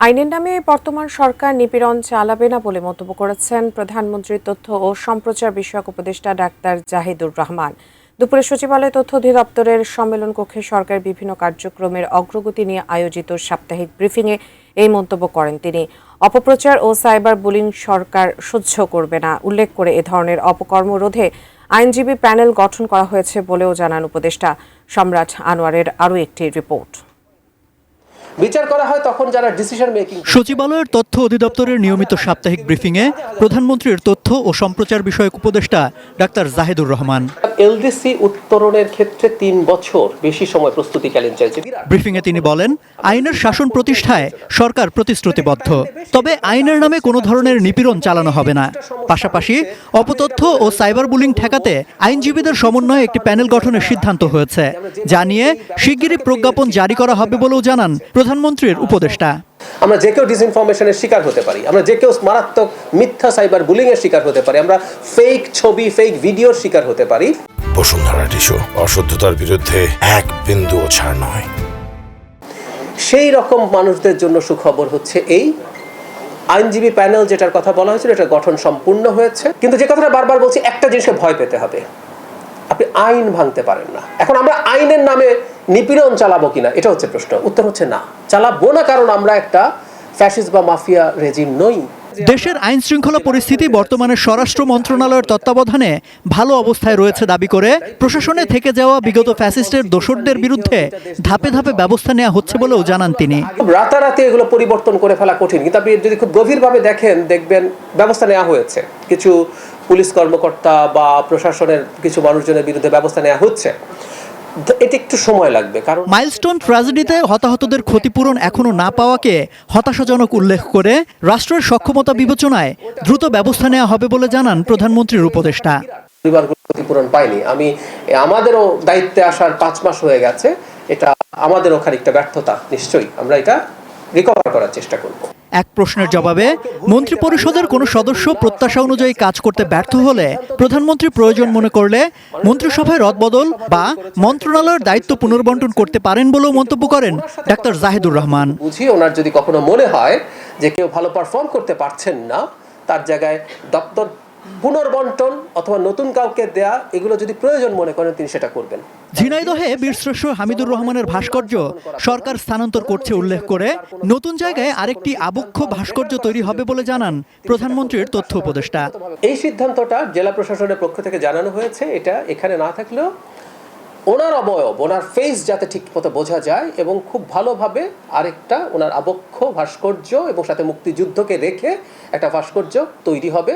আইনের নামে বর্তমান সরকার নিপীড়ন চালাবে না বলে মন্তব্য করেছেন প্রধানমন্ত্রীর তথ্য ও সম্প্রচার বিষয়ক উপদেষ্টা ডাক্তার জাহিদুর রহমান। দুপুরে সচিবালয় তথ্য অধিদপ্তরের সম্মেলন কক্ষে সরকারের বিভিন্ন কার্যক্রমের অগ্রগতি নিয়ে আয়োজিত সাপ্তাহিক ব্রিফিংয়ে এই মন্তব্য করেন তিনি। অপপ্রচার ও সাইবার বুলিং সরকার সহ্য করবে না উল্লেখ করে এ ধরনের অপকর্ম রোধে আইনজীবী প্যানেল গঠন করা হয়েছে বলেও জানান উপদেষ্টা। সম্রাট আনোয়ারের আরও একটি রিপোর্ট। বিচার করা হয় তখন যারা ডিসিশন মেকিং। সচিবালয়ের তথ্য অধিদপ্তরের নিয়মিত সাপ্তাহিক ব্রিফিংয়ে প্রধানমন্ত্রীর তথ্য ও সম্প্রচার বিষয়ক উপদেষ্টা ডাক্তার জাহিদুর রহমান। এলডিসি উত্তরণের ক্ষেত্রে 3 বছর বেশি সময় প্রস্তুতিকালীন চাইছে। ব্রিফিংয়ে তিনি বলেন, আইনের শাসন প্রতিষ্ঠায় সরকার প্রতিশ্রুতিবদ্ধ, তবে আইনের নামে কোনো ধরনের নিপীড়ন চালানো হবে না। পাশাপাশি অপতথ্য ও সাইবার বুলিং ঠেকাতে আইনজীবীদের সমন্বয়ে একটি প্যানেল গঠনের সিদ্ধান্ত হয়েছে, যা নিয়ে শিগগিরই প্রজ্ঞাপন জারি করা হবে বলেও জানান প্রধানমন্ত্রীর উপদেষ্টা। আমরা যে কেউ ডিসইনফরমেশনের শিকার হতে পারি, আমরা যে কেউ মারাত্মক মিথ্যা সাইবার বুলিং এর শিকার হতে পারি, আমরা ফেক ছবি ফেক ভিডিওর শিকার হতে পারি। বসুন্ধরা টিস্যু অশুদ্ধতার বিরুদ্ধে এক বিন্দুও ছাড় নয়। সেই রকম মানুষদের জন্য সুখবর হচ্ছে এই আইনজীবী প্যানেল যেটার কথা বলা হয়েছিল, এটা গঠন সম্পূর্ণ হয়েছে। কিন্তু যে কথাটা বারবার বলছি, একটা জিনিসকে ভয় পেতে হবে, আপনি আইন ভাঙতে পারেন না। এখন আমরা আইনের নামে নিপীড়ন চালাবো কিনা, এটা হচ্ছে প্রশ্ন। উত্তর হচ্ছে না, চালাবো না, কারণ আমরা একটা ফ্যাসিস্ট বা মাফিয়া রেজিম নই। দেশের আইন শৃঙ্খলা পরিস্থিতি বর্তমানে স্বরাষ্ট্র মন্ত্রণালয়ের তত্ত্বাবধানে ভালো অবস্থায় রয়েছে দাবি করে প্রশাসনে থেকে যাওয়া বিগত ফ্যাসিস্টের দোসরদের বিরুদ্ধে ধাপে ধাপে ব্যবস্থা নেওয়া হচ্ছে বলেও জানান তিনি। রাতারাতি এগুলো পরিবর্তন করে ফেলা কঠিন, কিন্তু আপনি যদি খুব গভীরভাবে দেখেন, দেখবেন ব্যবস্থা নেওয়া হয়েছে। কিছু পুলিশ কর্মকর্তা বা প্রশাসনের কিছু মানুষজনের বিরুদ্ধে ব্যবস্থা নেওয়া হচ্ছে। এটা একটু সময় লাগবে, কারণ মাইলস্টোন ট্র্যাজেডিতে হতাহতদের ক্ষতিপূরণ এখনো না পাওয়াকে হতাশাজনক উল্লেখ করে রাষ্ট্রের সক্ষমতা বিবেচনায় দ্রুত ব্যবস্থা নেওয়া হবে বলে জানান প্রধানমন্ত্রীর উপদেষ্টা। পরিবারগুলো ক্ষতিপূরণ পায়নি। আমাদেরও দায়িত্বে আসার 5 মাস হয়ে গেছে, এটা আমাদেরও খানিকটা ব্যর্থতা। নিশ্চয়ই আমরা এটা রিকভার করার চেষ্টা করব। এক প্রশ্নের জবাবে মন্ত্রিপরিষদের কোনো সদস্য প্রত্যাশা অনুযায়ী কাজ করতে ব্যর্থ হলে প্রধানমন্ত্রী প্রয়োজন মনে করলে মন্ত্রিসভায় রদবদল বা মন্ত্রণালয়ের দায়িত্ব পুনর্বণ্টন করতে পারেন বলেও মন্তব্য করেন ডাক্তার জাহিদুর রহমান। বুঝি ওনার যদি কখনো মনে হয় যে কেউ ভালো পারফর্ম করতে পারছেন না, তার জায়গায় দপ্তর পুনর্বণ্টন অথবা নতুন কাউকে দেয়া, এগুলো যদি প্রয়োজন মনে করেন তিনি সেটা করবেন। ঝিনাইদহে বীরশ্রেষ্ঠ হামিদুর রহমানের ভাস্কর্য সরকার স্থানান্তর করছে উল্লেখ করে নতুন জায়গায় আরেকটি আবক্ষ ভাস্কর্য তৈরি হবে বলে জানান প্রধানমন্ত্রীর তথ্য উপদেষ্টা। এই সিদ্ধান্তটা জেলা প্রশাসনের পক্ষ থেকে জানানো হয়েছে। এটা এখানে না থাকলেও ওনার অবয়ব, ওনার ফেস যাতে ঠিক মতো বোঝা যায় এবং খুব ভালোভাবে আরেকটা ওনার আবক্ষ ভাস্কর্য এবং সাথে মুক্তিযুদ্ধকে রেখে একটা ভাস্কর্য তৈরি হবে,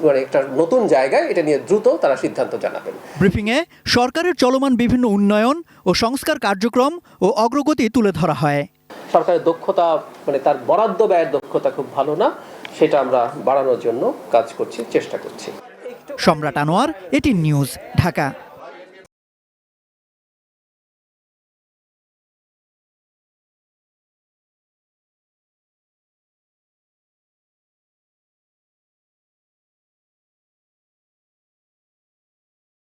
মানে একটা নতুন জায়গায়। এটা নিয়ে দ্রুত তারা সিদ্ধান্ত জানাবেন। ব্রিফিংয়ে সরকারের চলমান বিভিন্ন উন্নয়ন ও সংস্কার কার্যক্রম ও অগ্রগতি তুলে ধরা হয়। সরকারের দক্ষতা, মানে তার বরাদ্দ ব্যয়ের দক্ষতা খুব ভালো না, সেটা আমরা বাড়ানোর জন্য কাজ করছি, চেষ্টা করছি। সম্রাট আনোয়ার, এটি নিউজ, ঢাকা।